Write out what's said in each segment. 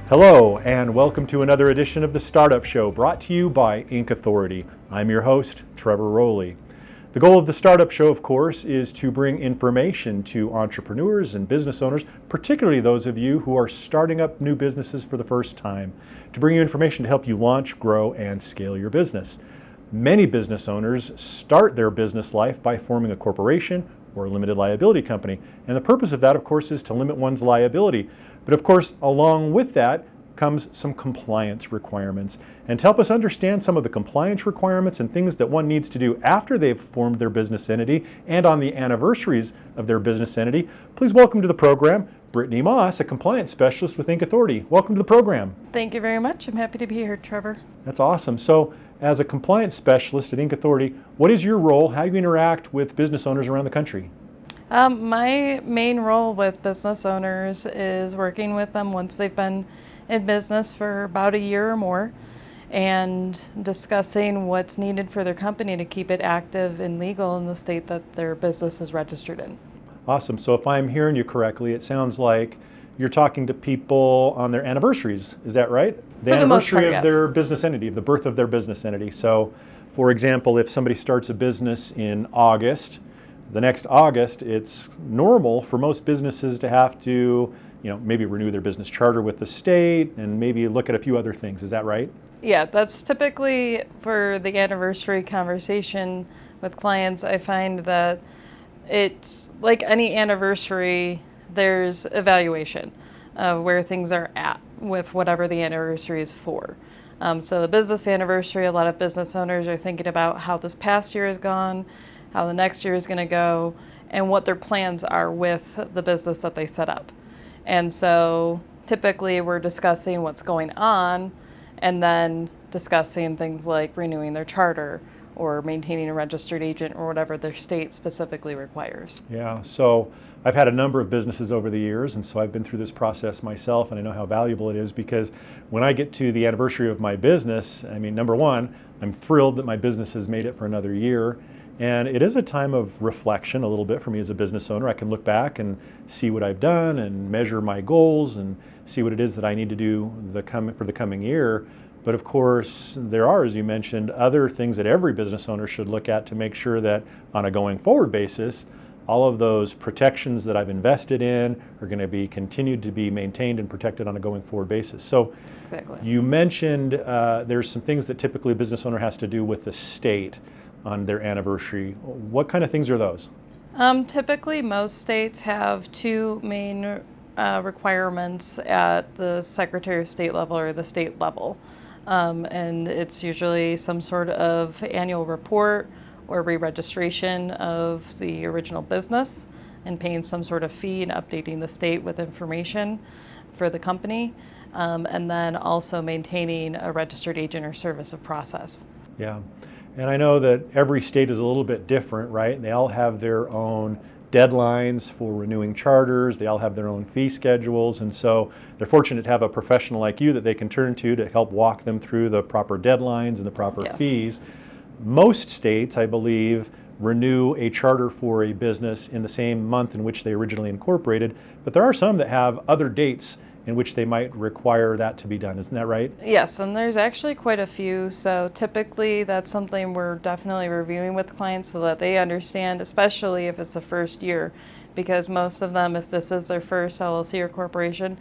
Hello, and welcome to another edition of the Startup Show, brought to you by Inc. Authority. I'm your host, Trevor Rowley. The goal of the Startup Show, of course, is to bring information to entrepreneurs and business owners, particularly those of you who are starting up new businesses for the first time, to bring you information to help you launch, grow, and scale your business. Many business owners start their business life by forming a corporation or a limited liability company. And the purpose of that, of course, is to limit one's liability. But of course, along with that comes some compliance requirements. And to help us understand some of the compliance requirements and things that one needs to do after they've formed their business entity and on the anniversaries of their business entity, please welcome to the program Brittany Maas, a compliance specialist with Inc. Authority. Welcome to the program. Thank you very much. I'm happy to be here, Trevor. That's awesome. So, as a compliance specialist at Inc. Authority, what is your role? How do you interact with business owners around the country? My main role with business owners is working with them once they've been in business for about a year or more and discussing what's needed for their company to keep it active and legal in the state that their business is registered in. Awesome. So if I'm hearing you correctly, it sounds like you're talking to people on their anniversaries. Is that right? The anniversary of their business entity, the birth of their business entity. So, for example, if somebody starts a business in August, the next August, it's normal for most businesses to have to, maybe renew their business charter with the state and maybe look at a few other things. Is that right? Yeah, that's typically for the anniversary conversation with clients. I find that it's like any anniversary, there's evaluation of where things are at with whatever the anniversary is for. So the business anniversary, a lot of business owners are thinking about how this past year has gone, how the next year is going to go, and what their plans are with the business that they set up. And so typically we're discussing what's going on and then discussing things like renewing their charter or maintaining a registered agent or whatever their state specifically requires. Yeah, so I've had a number of businesses over the years, and so I've been through this process myself, and I know how valuable it is because when I get to the anniversary of my business, number one, I'm thrilled that my business has made it for another year. And it is a time of reflection a little bit for me as a business owner. I can look back and see what I've done and measure my goals and see what it is that I need to do for the coming year. But of course, there are, as you mentioned, other things that every business owner should look at to make sure that on a going forward basis, all of those protections that I've invested in are going to be continued to be maintained and protected on a going forward basis. So exactly. You mentioned there's some things that typically a business owner has to do with the state on their anniversary. What kind of things are those? Typically, most states have two main requirements at the Secretary of State level or the state level. And it's usually some sort of annual report or re-registration of the original business and paying some sort of fee and updating the state with information for the company. And then also maintaining a registered agent or service of process. Yeah. And I know that every state is a little bit different, right? They all have their own deadlines for renewing charters. They all have their own fee schedules. And so they're fortunate to have a professional like you that they can turn to help walk them through the proper deadlines and the proper fees. Most states, I believe, renew a charter for a business in the same month in which they originally incorporated. But there are some that have other dates in which they might require that to be done. Isn't that right? Yes, and there's actually quite a few. So typically that's something we're definitely reviewing with clients so that they understand, especially if it's the first year, because most of them, if this is their first LLC or corporation,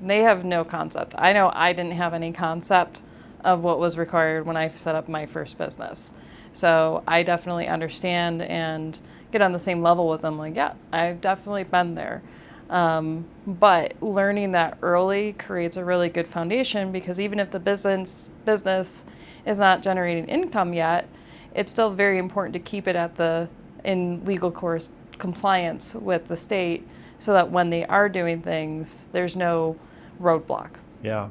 they have no concept. I know I didn't have any concept of what was required when I set up my first business. So I definitely understand and get on the same level with them. Like, yeah, I've definitely been there. But learning that early creates a really good foundation because even if the business is not generating income yet, it's still very important to keep it in legal course compliance with the state so that when they are doing things, there's no roadblock. Yeah.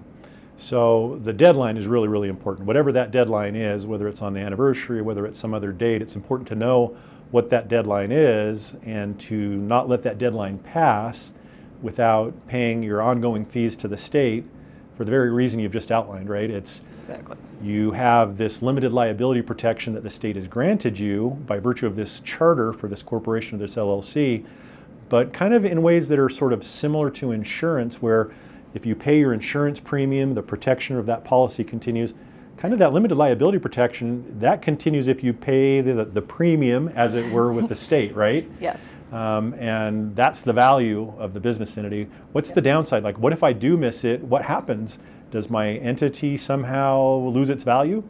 So the deadline is really, really important. Whatever that deadline is, whether it's on the anniversary, whether it's some other date, it's important to know what that deadline is and to not let that deadline pass without paying your ongoing fees to the state for the very reason you've just outlined, right? Exactly. You have this limited liability protection that the state has granted you by virtue of this charter for this corporation or this LLC, but kind of in ways that are sort of similar to insurance where if you pay your insurance premium, the protection of that policy continues. Kind of that limited liability protection, that continues if you pay the premium, as it were, with the state, right? Yes. And that's the value of the business entity. What's the downside? Like, what if I do miss it? What happens? Does my entity somehow lose its value?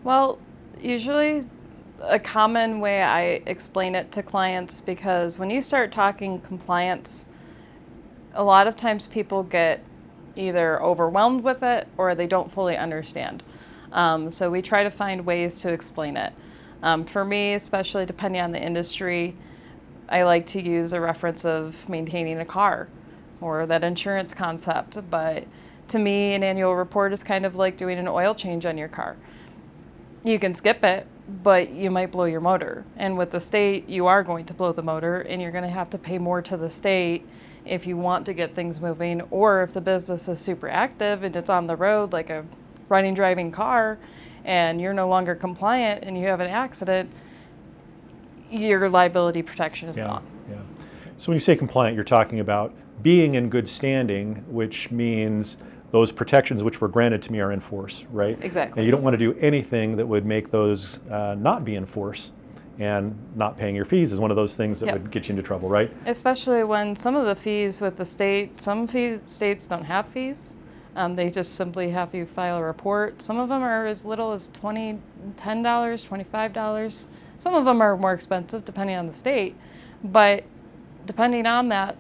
Well, usually a common way I explain it to clients, because when you start talking compliance, a lot of times people get either overwhelmed with it or they don't fully understand. So we try to find ways to explain it. For me, especially depending on the industry, I like to use a reference of maintaining a car or that insurance concept. But to me, an annual report is kind of like doing an oil change on your car. You can skip it, but you might blow your motor. And with the state, you are going to blow the motor, and you're going to have to pay more to the state if you want to get things moving, or if the business is super active and it's on the road like a running, driving car, and you're no longer compliant and you have an accident, your liability protection is gone. Yeah. So when you say compliant, you're talking about being in good standing, which means those protections which were granted to me are in force, right? Exactly. And you don't want to do anything that would make those not be in force. And not paying your fees is one of those things that would get you into trouble, right? Especially when some of the fees with the state, states don't have fees. They just simply have you file a report. Some of them are as little as $10, $25. Some of them are more expensive depending on the state. But depending on that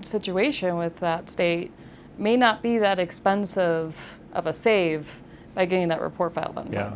situation with that state, may not be that expensive of a save by getting that report filed on time. Yeah.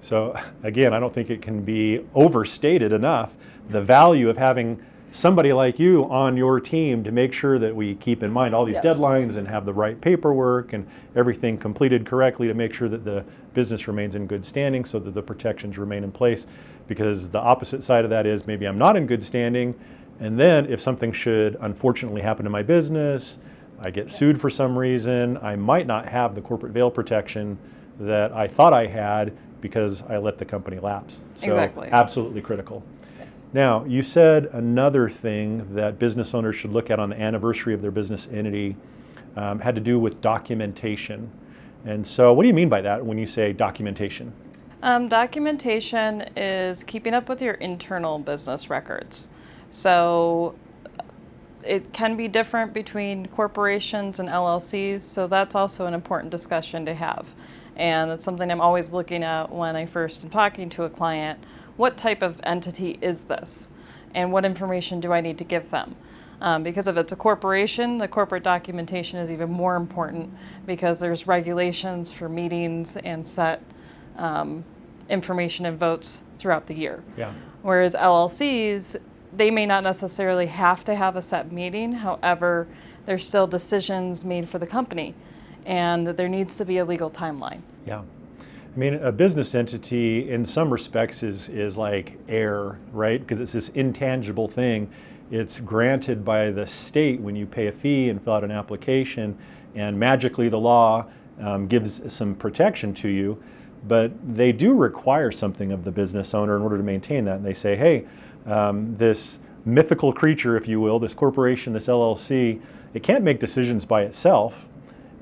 So again, I don't think it can be overstated enough, the value of having somebody like you on your team to make sure that we keep in mind all these deadlines and have the right paperwork and everything completed correctly to make sure that the business remains in good standing so that the protections remain in place. Because the opposite side of that is maybe I'm not in good standing, and then if something should unfortunately happen to my business, I get sued for some reason, I might not have the corporate veil protection that I thought I had because I let the company lapse. So Exactly. Absolutely critical. Yes. Now, you said another thing that business owners should look at on the anniversary of their business entity had to do with documentation. And so what do you mean by that when you say documentation? Documentation is keeping up with your internal business records. So it can be different between corporations and LLCs, so that's also an important discussion to have. And it's something I'm always looking at when I first am talking to a client. What type of entity is this? And what information do I need to give them? Because if it's a corporation, the corporate documentation is even more important because there's regulations for meetings and set information and votes throughout the year. Yeah. Whereas LLCs, they may not necessarily have to have a set meeting. However, there's still decisions made for the company, and there needs to be a legal timeline. Yeah. I mean, a business entity in some respects is like air, right? Because it's this intangible thing. It's granted by the state when you pay a fee and fill out an application, and magically the law gives some protection to you. But they do require something of the business owner in order to maintain that. And they say, hey, this mythical creature, if you will, this corporation, this LLC, it can't make decisions by itself.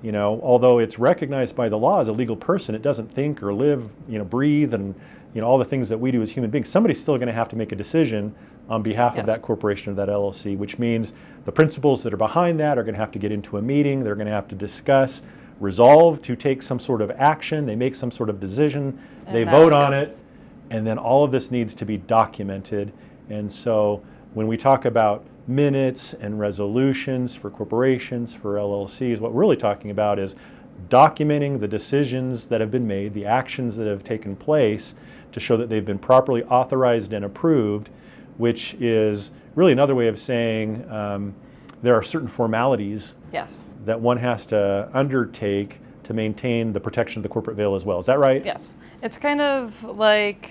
You know, although it's recognized by the law as a legal person, it doesn't think or live, breathe, and all the things that we do as human beings. Somebody's still going to have to make a decision on behalf of that corporation or that LLC, which means the principals that are behind that are going to have to get into a meeting. They're going to have to discuss, resolve to take some sort of action. They make some sort of decision. They vote on it, and then all of this needs to be documented. And so when we talk about minutes and resolutions for corporations, for LLCs, what we're really talking about is documenting the decisions that have been made, the actions that have taken place to show that they've been properly authorized and approved, which is really another way of saying there are certain formalities that one has to undertake to maintain the protection of the corporate veil as well. Is that right? Yes. It's kind of like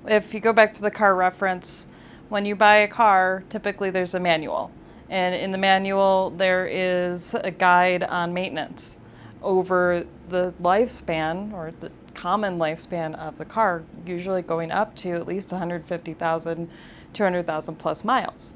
if you go back to the car reference, when you buy a car, typically there's a manual. And in the manual, there is a guide on maintenance over the lifespan, or the common lifespan of the car, usually going up to at least 150,000, 200,000 plus miles.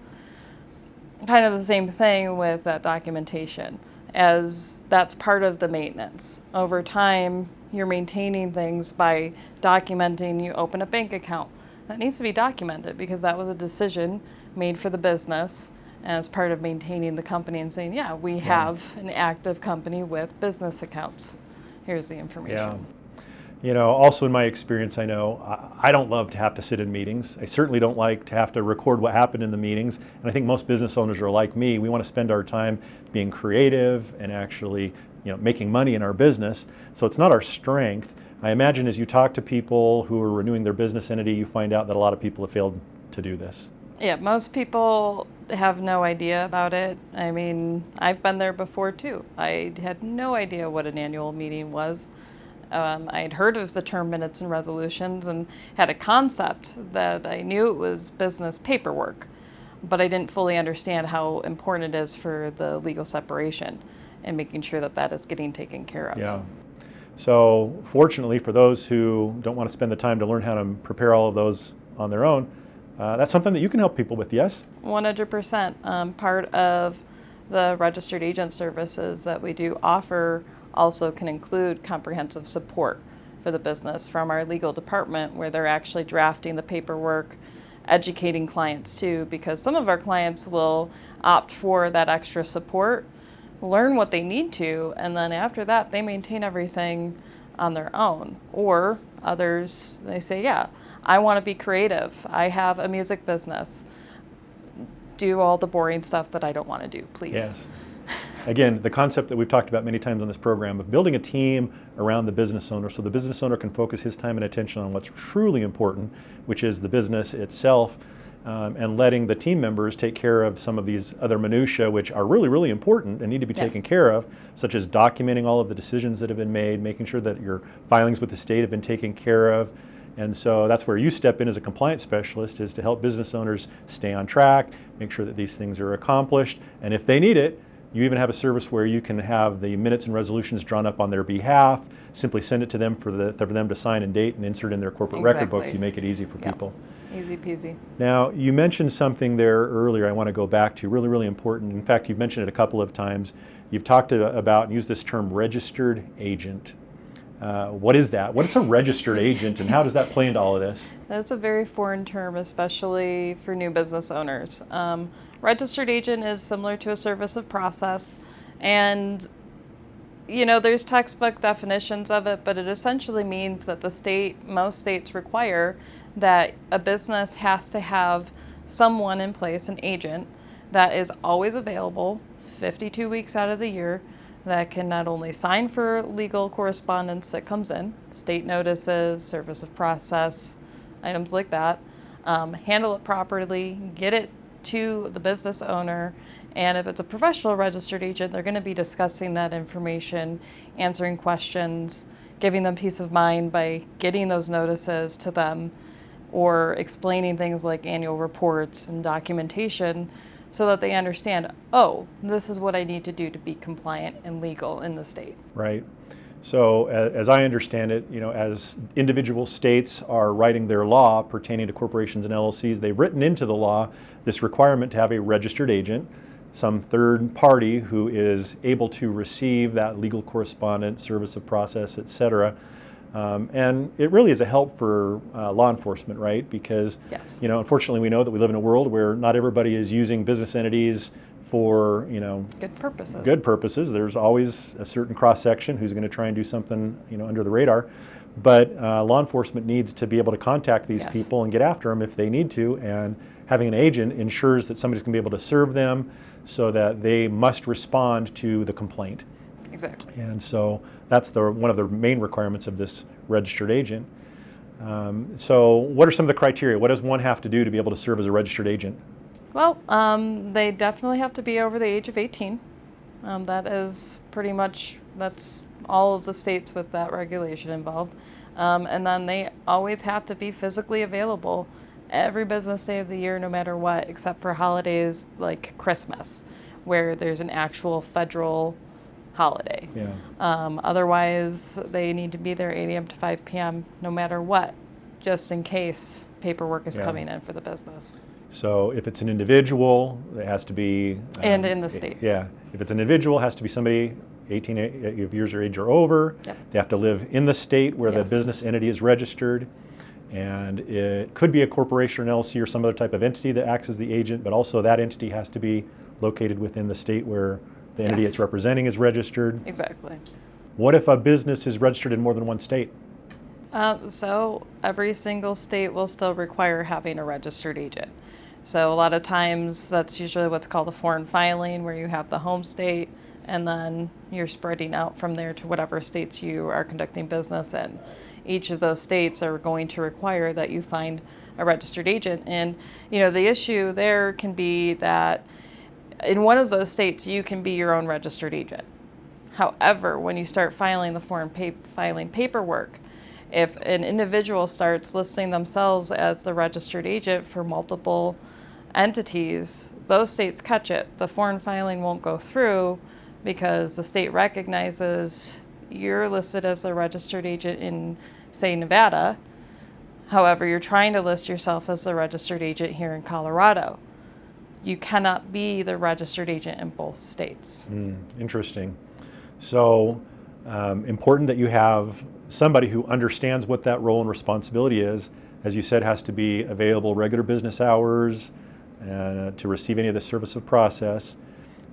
Kind of the same thing with that documentation. as that's part of the maintenance. Over time, you're maintaining things by documenting. You open a bank account. That needs to be documented because that was a decision made for the business as part of maintaining the company and saying, yeah, we have an active company with business accounts. Here's the information. Yeah. Also in my experience, I know I don't love to have to sit in meetings. I certainly don't like to have to record what happened in the meetings. And I think most business owners are like me. We want to spend our time being creative and actually, making money in our business. So it's not our strength. I imagine as you talk to people who are renewing their business entity, you find out that a lot of people have failed to do this. Yeah, most people have no idea about it. I mean, I've been there before too. I had no idea what an annual meeting was. I had heard of the term minutes and resolutions and had a concept that I knew it was business paperwork, but I didn't fully understand how important it is for the legal separation and making sure that that is getting taken care of. Yeah. So fortunately for those who don't want to spend the time to learn how to prepare all of those on their own, that's something that you can help people with, yes? 100%. Part of the registered agent services that we do offer also can include comprehensive support for the business from our legal department, where they're actually drafting the paperwork, educating clients too, because some of our clients will opt for that extra support, learn what they need to, and then after that they maintain everything on their own. Or others, they say, yeah, I want to be creative. I have a music business. Do all the boring stuff that I don't want to do, please. Yes. Again, the concept that we've talked about many times on this program of building a team around the business owner so the business owner can focus his time and attention on what's truly important, which is the business itself, and letting the team members take care of some of these other minutiae, which are really, really important and need to be taken care of, such as documenting all of the decisions that have been made, making sure that your filings with the state have been taken care of. And so that's where you step in as a compliance specialist, is to help business owners stay on track, make sure that these things are accomplished, and if they need it, you even have a service where you can have the minutes and resolutions drawn up on their behalf, simply send it to them for them to sign and date and insert in their corporate record books. You make it easy for people. Easy peasy. Now, you mentioned something there earlier I want to go back to, really, really important. In fact, you've mentioned it a couple of times. You've talked about and used this term registered agent. What is that? What's a registered agent, and how does that play into all of this? That's a very foreign term, especially for new business owners. Registered agent is similar to a service of process, and there's textbook definitions of it, but it essentially means that most states require that a business has to have someone in place, an agent, that is always available 52 weeks out of the year, that can not only sign for legal correspondence that comes in, state notices, service of process, items like that, handle it properly, get it to the business owner, and if it's a professional registered agent, they're going to be discussing that information, answering questions, giving them peace of mind by getting those notices to them, or explaining things like annual reports and documentation so that they understand, oh, this is what I need to do to be compliant and legal in the state. Right. So as I understand it, as individual states are writing their law pertaining to corporations and LLCs, they've written into the law this requirement to have a registered agent, some third party who is able to receive that legal correspondence, service of process, et cetera. And it really is a help for law enforcement, right? Because, unfortunately we know that we live in a world where not everybody is using business entities for, good purposes. There's always a certain cross-section who's going to try and do something, under the radar. But law enforcement needs to be able to contact these people and get after them if they need to. And having an agent ensures that somebody's going to be able to serve them so that they must respond to the complaint. Exactly. And so that's one of the main requirements of this registered agent. So what are some of the criteria? What does one have to do to be able to serve as a registered agent? Well, they definitely have to be over the age of 18. That is that's all of the states with that regulation involved. And then they always have to be physically available every business day of the year, no matter what, except for holidays like Christmas, where there's an actual federal holiday. Otherwise, they need to be there 8 a.m. to 5 p.m. no matter what, just in case paperwork is coming in for the business. So if it's an individual, it has to be... And in the state. Yeah. If it's an individual, it has to be somebody 18 years of age or over. Yep. They have to live in the state where Yes. the business entity is registered. And it could be a corporation or an LLC or some other type of entity that acts as the agent, but also that entity has to be located within the state where the entity Yes. it's representing is registered. Exactly. What if a business is registered in more than one state? So every single state will still require having a registered agent. So a lot of times that's usually what's called a foreign filing, where you have the home state and then you're spreading out from there to whatever states you are conducting business in. Each of those states are going to require that you find a registered agent. And, the issue there can be that in one of those states, you can be your own registered agent. However, when you start filing the foreign filing paperwork, if an individual starts listing themselves as the registered agent for multiple entities, those states catch it. The foreign filing won't go through because the state recognizes you're listed as a registered agent in, say, Nevada. However, you're trying to list yourself as a registered agent here in Colorado. You cannot be the registered agent in both states. Interesting. So important that you have somebody who understands what that role and responsibility is. As you said, has to be available regular business hours to receive any of the service of process.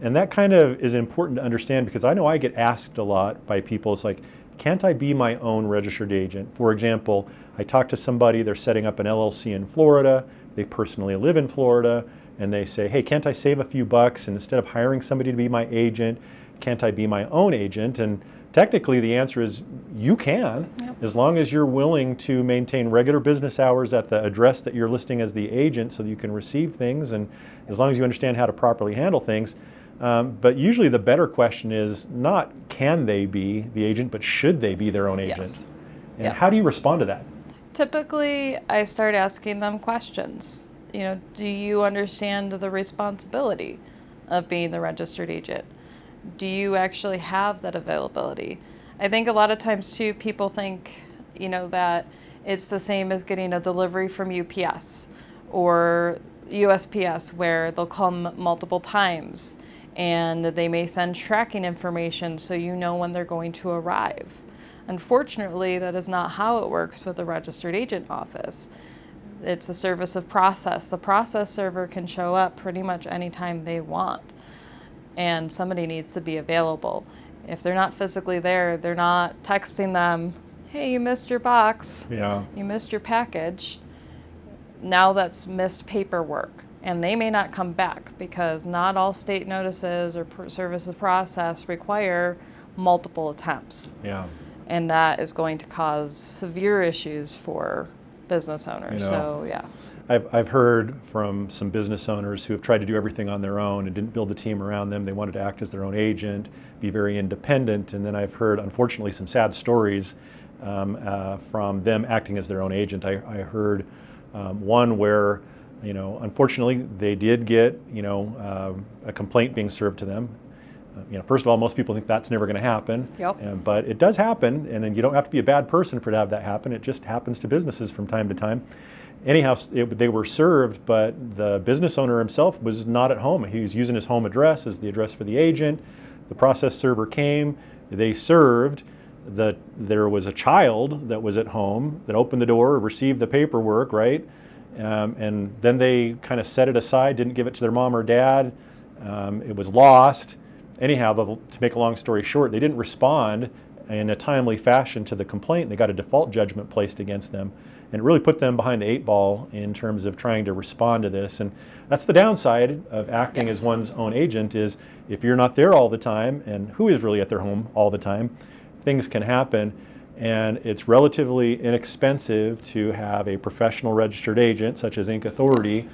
And that kind of is important to understand because I know I get asked a lot by people. It's like, can't I be my own registered agent? For example, I talk to somebody, they're setting up an LLC in Florida, they personally live in Florida, and they say, hey, can't I save a few bucks and instead of hiring somebody to be my agent, can't I be my own agent? And technically the answer is you can, as long as you're willing to maintain regular business hours at the address that you're listing as the agent so that you can receive things, and as long as you understand how to properly handle things. But usually the better question is not can they be the agent, but should they be their own agent? Yes. And how do you respond to that? Typically, I start asking them questions. Do you understand the responsibility of being the registered agent? Do you actually have that availability? I think a lot of times too, people think, that it's the same as getting a delivery from UPS or USPS, where they'll come multiple times and they may send tracking information so you know when they're going to arrive. Unfortunately, that is not how it works with a registered agent office. It's a service of process. The process server can show up pretty much anytime they want, and somebody needs to be available. If they're not physically there, they're not texting them, hey, you missed your box, you missed your package. Now that's missed paperwork, and they may not come back because not all state notices or service of process require multiple attempts. And that is going to cause severe issues for business owners. I've heard from some business owners who have tried to do everything on their own and didn't build a team around them. They wanted to act as their own agent, be very independent, and then I've heard, unfortunately, some sad stories from them acting as their own agent. I heard one where, unfortunately, they did get, a complaint being served to them. First of all, most people think that's never going to happen, but it does happen, and then you don't have to be a bad person for to have that happen. It just happens to businesses from time to time. Anyhow, they were served, but the business owner himself was not at home. He was using his home address as the address for the agent. The process server came, they served. There was a child that was at home that opened the door, received the paperwork, right? And then they kind of set it aside, didn't give it to their mom or dad. It was lost. Anyhow, to make a long story short, they didn't respond in a timely fashion to the complaint. They got a default judgment placed against them, and it really put them behind the 8 ball in terms of trying to respond to this. And that's the downside of acting as one's own agent, is if you're not there all the time, and who is really at their home all the time, things can happen. And it's relatively inexpensive to have a professional registered agent, such as Inc. Authority,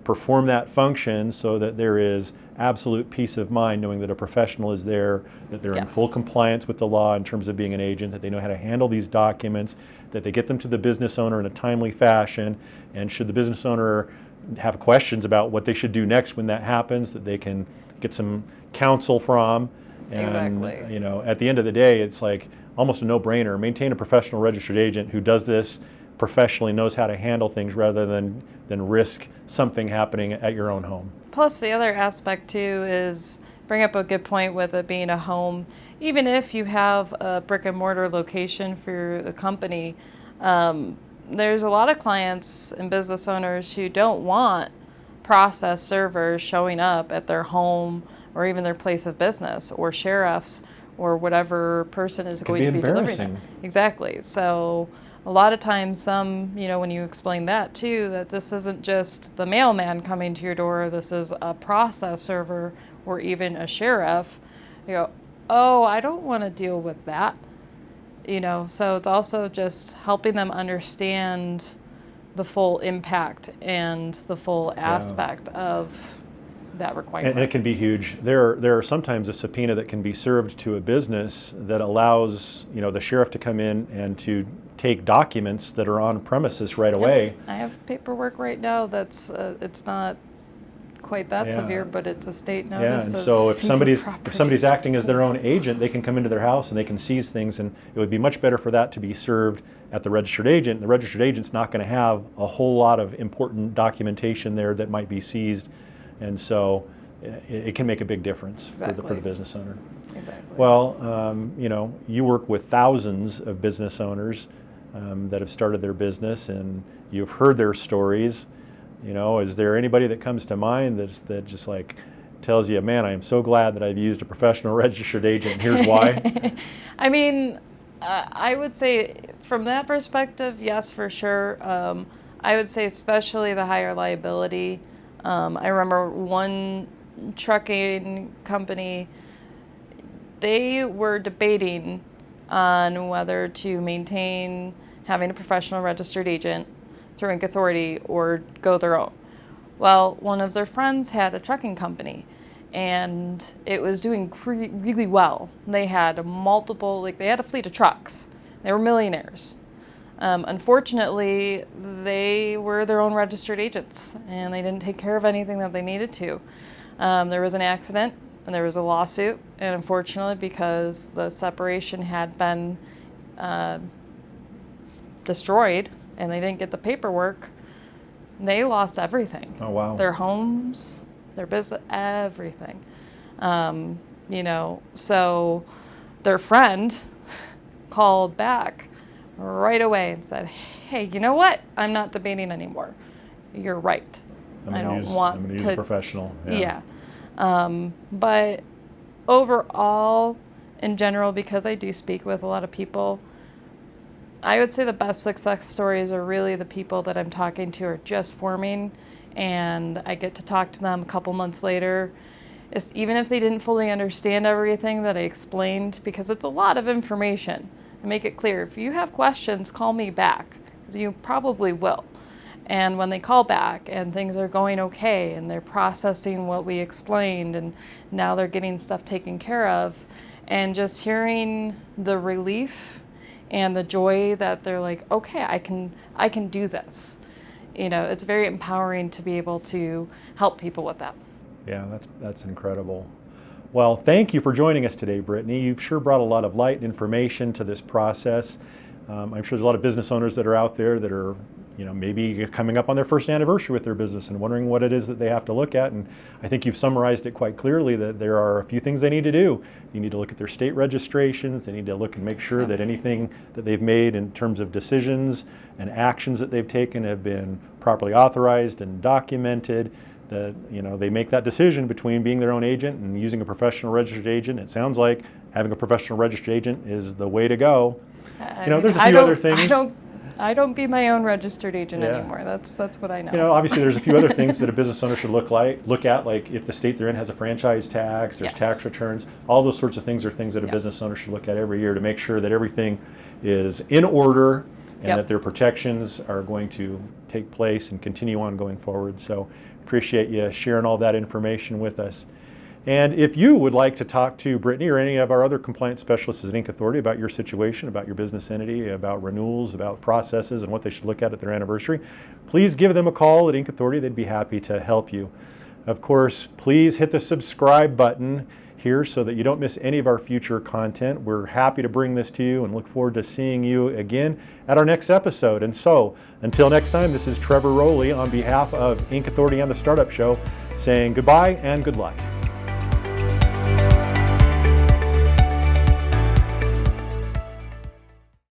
perform that function so that there is absolute peace of mind knowing that a professional is there, that they're in full compliance with the law in terms of being an agent, that they know how to handle these documents, that they get them to the business owner in a timely fashion, and should the business owner have questions about what they should do next when that happens, that they can get some counsel from. And at the end of the day, it's like almost a no-brainer. Maintain a professional registered agent who does this professionally knows how to handle things rather than risk something happening at your own home. Plus, the other aspect too is bring up a good point with it being a home. Even if you have a brick and mortar location for the company, there's a lot of clients and business owners who don't want process servers showing up at their home or even their place of business, or sheriffs, or whatever person is going to be delivering it. Exactly. So a lot of times, when you explain that too, that this isn't just the mailman coming to your door, this is a process server or even a sheriff, you go, oh, I don't want to deal with that. So it's also just helping them understand the full impact and the full aspect of that requirement. And it can be huge. There are sometimes a subpoena that can be served to a business that allows the sheriff to come in and to take documents that are on premises right away. I have paperwork right now that's it's not quite that severe, but it's a state notice. Yeah, and so if somebody's acting as their own agent, they can come into their house and they can seize things, and it would be much better for that to be served at the registered agent. The registered agent's not going to have a whole lot of important documentation there that might be seized, and so it can make a big difference for the business owner. Exactly. Well, you work with thousands of business owners that have started their business, and you've heard their stories. Is there anybody that comes to mind that just like tells you, man, I am so glad that I've used a professional registered agent, here's why? I mean, I would say from that perspective, yes, for sure. I would say especially the higher liability. I remember one trucking company, they were debating on whether to maintain having a professional registered agent through Inc. Authority or go their own. Well, one of their friends had a trucking company and it was doing really well. They had they had a fleet of trucks. They were millionaires. Unfortunately, they were their own registered agents and they didn't take care of anything that they needed to. There was an accident and there was a lawsuit, and unfortunately, because the separation had been destroyed and they didn't get the paperwork, they lost everything. Oh, wow. Their homes, their business, everything. So their friend called back right away and said, hey, you know what? I'm not debating anymore. You're right. I don't want to use a professional. Yeah. But overall, in general, because I do speak with a lot of people, I would say the best success stories are really the people that I'm talking to are just forming, and I get to talk to them a couple months later. Even if they didn't fully understand everything that I explained, because it's a lot of information. I make it clear, if you have questions, call me back, because you probably will. And when they call back and things are going okay and they're processing what we explained and now they're getting stuff taken care of, and just hearing the relief and the joy that they're like, okay, I can do this. It's very empowering to be able to help people with that. Yeah, that's incredible. Well, thank you for joining us today, Brittany. You've sure brought a lot of light and information to this process. I'm sure there's a lot of business owners that are out there that are maybe coming up on their first anniversary with their business and wondering what it is that they have to look at. And I think you've summarized it quite clearly that there are a few things they need to do. You need to look at their state registrations. They need to look and make sure that anything that they've made in terms of decisions and actions that they've taken have been properly authorized and documented. That they make that decision between being their own agent and using a professional registered agent. It sounds like having a professional registered agent is the way to go. There's a few other things. I don't be my own registered agent anymore. That's what I know. Obviously there's a few other things that a business owner should look at, like if the state they're in has a franchise tax, there's tax returns. All those sorts of things are things that a business owner should look at every year to make sure that everything is in order and that their protections are going to take place and continue on going forward. So appreciate you sharing all that information with us. And if you would like to talk to Brittany or any of our other compliance specialists at Inc. Authority about your situation, about your business entity, about renewals, about processes and what they should look at their anniversary, please give them a call at Inc. Authority. They'd be happy to help you. Of course, please hit the subscribe button, here so that you don't miss any of our future content. We're happy to bring this to you and look forward to seeing you again at our next episode. And so, until next time, this is Trevor Rowley on behalf of Inc. Authority and the Startup Show saying goodbye and good luck.